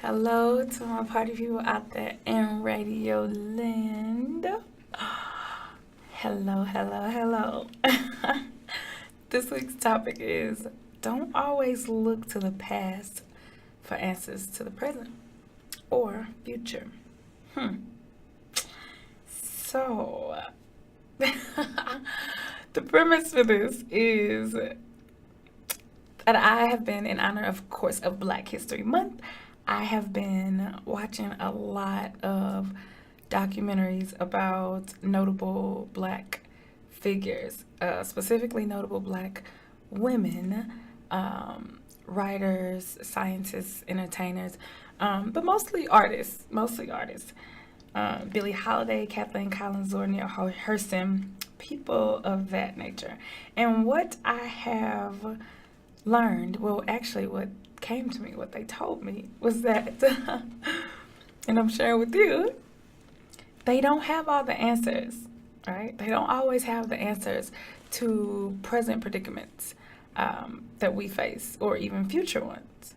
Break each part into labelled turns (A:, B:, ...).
A: Hello to my party people out there in Radio Land. Hello, hello, hello. This week's topic is don't always look to the past for answers to the present or future. Hmm. So, the premise for this is that I have been, in honor, of course, of Black History Month, I have been watching a lot of documentaries about notable Black figures, specifically notable Black women, writers, scientists, entertainers, but mostly artists. Mostly artists. Billie Holiday, Kathleen Collins, Zora Neale Hurston, people of that nature. And what I have learned, well, actually, what came to me, what they told me, was that, and I'm sharing with you, they don't have all the answers, right? They don't always have the answers to present predicaments that we face, or even future ones.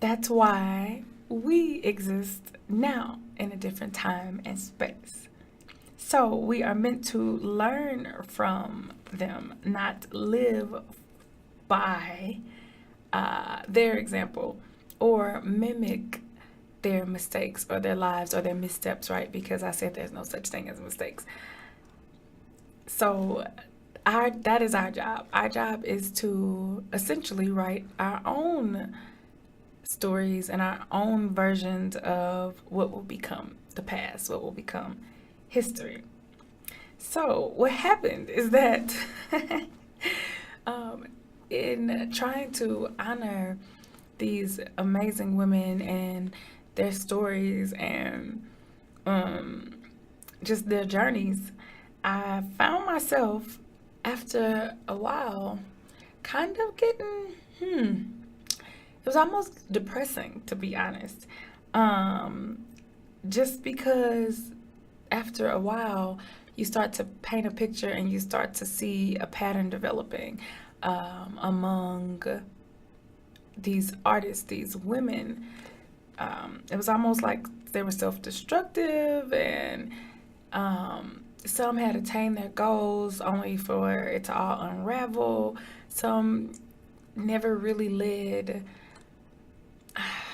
A: That's why we exist now in a different time and space. So we are meant to learn from them, not live by their example or mimic their mistakes or their lives or their missteps, right? Because I said there's no such thing as mistakes. So that is our job. Our job is to essentially write our own stories and our own versions of what will become the past, what will become history. So what happened is that in trying to honor these amazing women and their stories and just their journeys, I found myself after a while kind of getting, it was almost depressing, to be honest. Just because after a while, you start to paint a picture and you start to see a pattern developing among these artists, these women. It was almost like they were self-destructive, and some had attained their goals only for it to all unravel. Some never really led,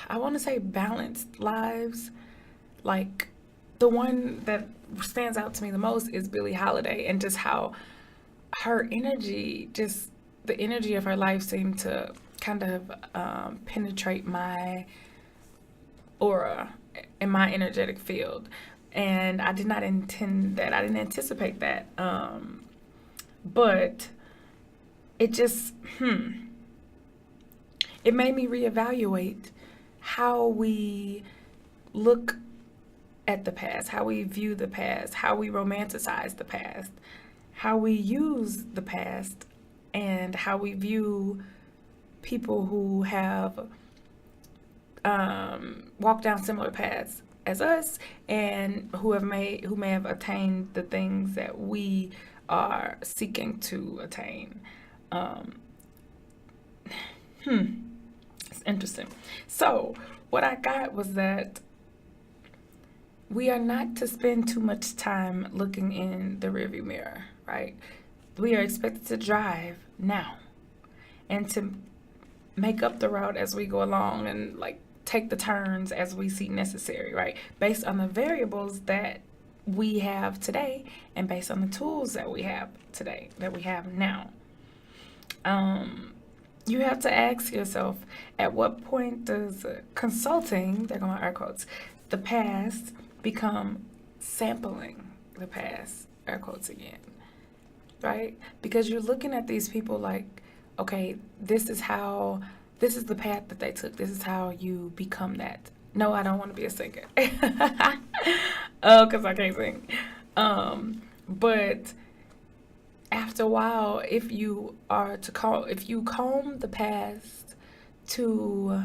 A: I want to say, balanced lives. Like, the one that stands out to me the most is Billie Holiday, and just how her energy, just the energy of her life seemed to kind of penetrate my aura in my energetic field. And I did not intend that. I didn't anticipate that. But it just, it made me reevaluate how we look at the past, how we view the past, how we romanticize the past, how we use the past, and how we view people who have walked down similar paths as us and who may have attained the things that we are seeking to attain. It's interesting. So what I got was that we are not to spend too much time looking in the rearview mirror, right? We are expected to drive now and to make up the route as we go along and like take the turns as we see necessary, right? Based on the variables that we have today and based on the tools that we have today, that we have now. You have to ask yourself, at what point does consulting, they're going to air quotes, the past become sampling the past, air quotes again, right? Because you're looking at these people like, okay, this is the path that they took. This is how you become that. No, I don't want to be a singer. Oh, because I can't sing. But after a while, if you comb the past to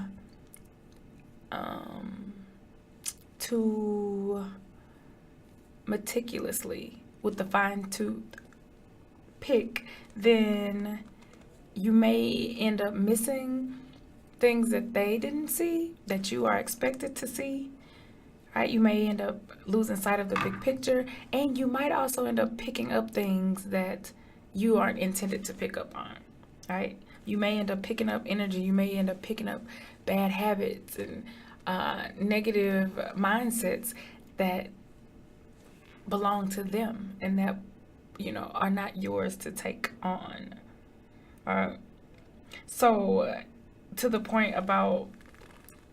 A: meticulously with the fine-tooth pick, then you may end up missing things that they didn't see that you are expected to see, right? You may end up losing sight of the big picture, and you might also end up picking up things that you aren't intended to pick up on, right? You may end up picking up energy. You may end up picking up bad habits and negative mindsets that belong to them and that, are not yours to take on. So, to the point about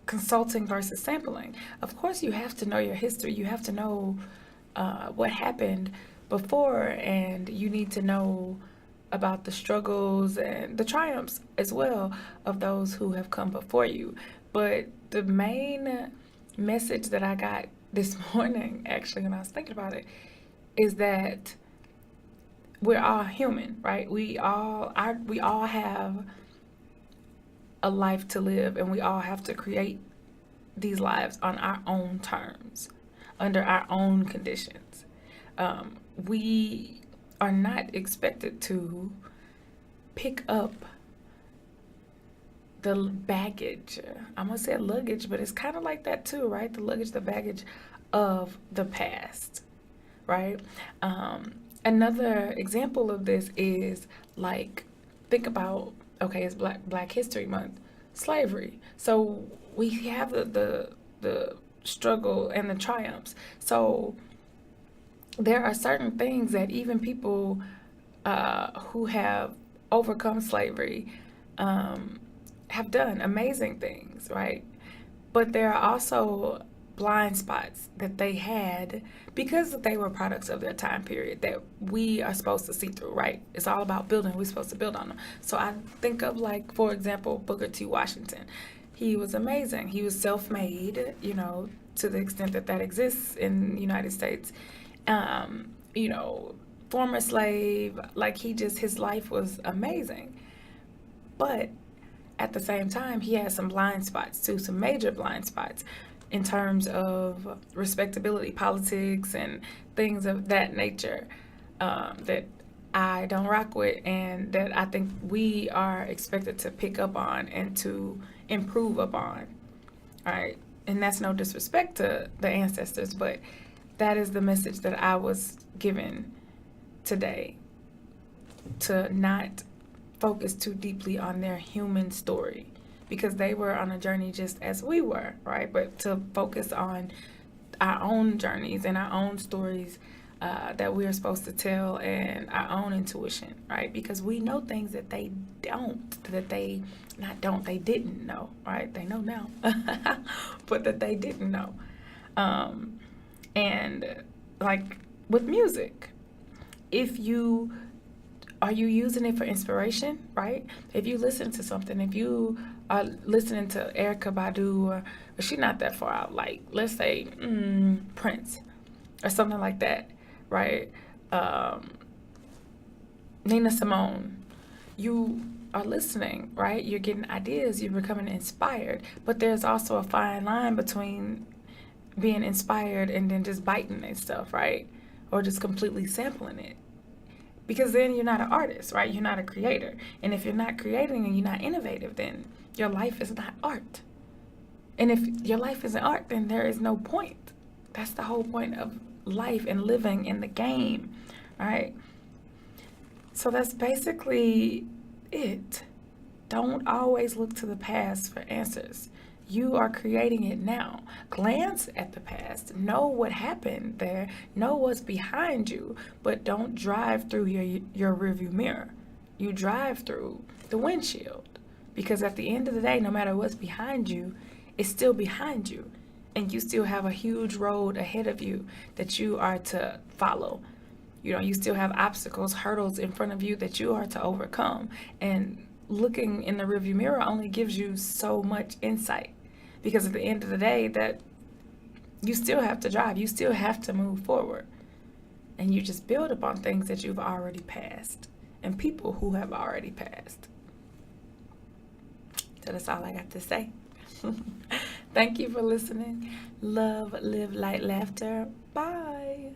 A: consulting versus sampling, of course, you have to know your history. You have to know what happened before, and you need to know about the struggles and the triumphs as well of those who have come before you. But the main message that I got this morning, actually, when I was thinking about it, is that we're all human, right? We all have a life to live, and we all have to create these lives on our own terms, under our own conditions. We are not expected to pick up the baggage. I'm gonna say luggage, but it's kind of like that too, right? The luggage, the baggage of the past, right? Another example of this is like, think about, okay, it's Black History Month, slavery. So we have the struggle and the triumphs. So there are certain things that even people who have overcome slavery have done amazing things, right? But there are also blind spots that they had because they were products of their time period that we are supposed to see through, right? It's all about building. We're supposed to build on them. So I think of, like, for example, Booker T. Washington. He was amazing. He was self-made, to the extent that that exists in the United States. You know, former slave, like, his life was amazing. But at the same time, he had some blind spots too, some major blind spots in terms of respectability, politics, and things of that nature that I don't rock with, and that I think we are expected to pick up on and to improve upon. All right. And that's no disrespect to the ancestors, but that is the message that I was given today, to not focus too deeply on their human story, because they were on a journey just as we were, right? But to focus on our own journeys and our own stories that we are supposed to tell, and our own intuition, right? Because we know things that they they didn't know, right? They know now, but that they didn't know. And like with music, are you using it for inspiration, right? If you listen to something, if you are listening to Erykah Badu, or she's not that far out, like, let's say Prince or something like that, right? Nina Simone, you are listening, right? You're getting ideas, you're becoming inspired, but there's also a fine line between being inspired and then just biting and stuff, right? Or just completely sampling it. Because then you're not an artist, right? You're not a creator. And if you're not creating and you're not innovative, then your life is not art. And if your life isn't art, then there is no point. That's the whole point of life and living in the game, right? So that's basically it. Don't always look to the past for answers. You are creating it now. Glance at the past. Know what happened there. Know what's behind you. But don't drive through your rearview mirror. You drive through the windshield. Because at the end of the day, no matter what's behind you, it's still behind you. And you still have a huge road ahead of you that you are to follow. You still have obstacles, hurdles in front of you that you are to overcome. And looking in the rearview mirror only gives you so much insight. Because at the end of the day, that you still have to drive, you still have to move forward, and you just build upon things that you've already passed and people who have already passed. So that's all I got to say. Thank you for listening. Love, live, light, laughter. Bye.